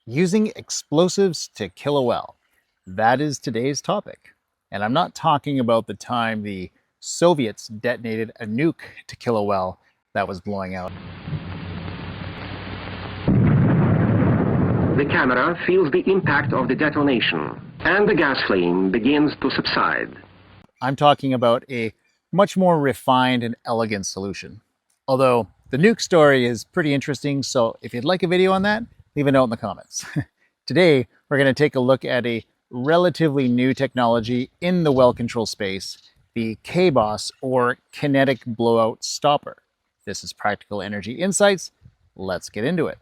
Using explosives to kill a well. That is today's topic. And I'm not talking about the time the Soviets detonated a nuke to kill a well that was blowing out. The camera feels the impact of the detonation, and the gas flame begins to subside. I'm talking about a much more refined and elegant solution. Although the nuke story is pretty interesting, so if you'd like a video on that, leave a note in the comments. Today, we're going to take a look at a relatively new technology in the well control space, the K BOS or Kinetic Blowout Stopper. This is Practical Energy Insights. Let's get into it.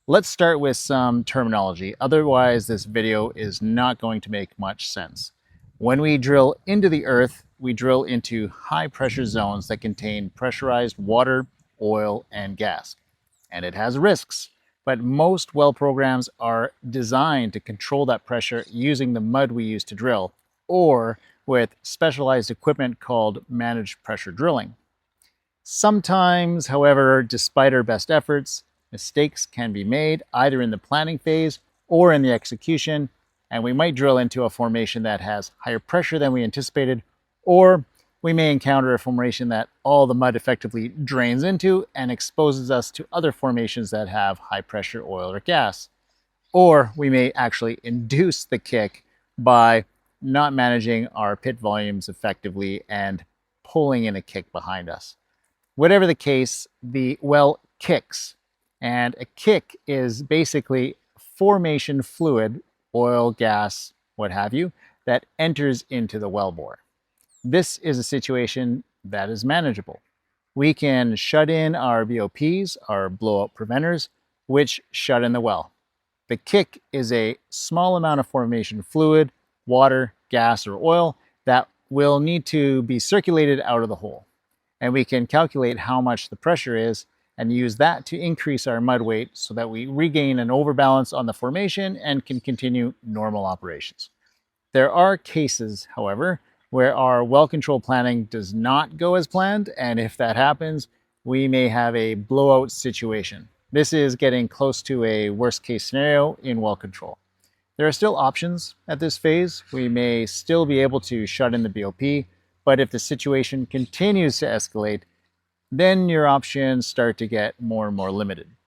Let's start with some terminology, otherwise this video is not going to make much sense. When we drill into the earth, we drill into high pressure zones that contain pressurized water, oil, and gas. And it has risks, but most well programs are designed to control that pressure using the mud we use to drill, or with specialized equipment called managed pressure drilling. Sometimes, however, despite our best efforts, mistakes can be made either in the planning phase or in the execution, and we might drill into a formation that has higher pressure than we anticipated, or we may encounter a formation that all the mud effectively drains into and exposes us to other formations that have high pressure oil or gas. Or we may actually induce the kick by not managing our pit volumes effectively and pulling in a kick behind us. Whatever the case, the well kicks. And a kick is basically formation fluid, oil, gas, what have you, that enters into the wellbore. This is a situation that is manageable. We can shut in our BOPs, our blowout preventers, which shut in the well. The kick is a small amount of formation fluid, water, gas, or oil that will need to be circulated out of the hole. And we can calculate how much the pressure is and use that to increase our mud weight so that we regain an overbalance on the formation and can continue normal operations. There are cases, however, where our well control planning does not go as planned, and if that happens, we may have a blowout situation. This is getting close to a worst case scenario in well control. There are still options at this phase. We may still be able to shut in the BOP, but if the situation continues to escalate, then your options start to get more and more limited.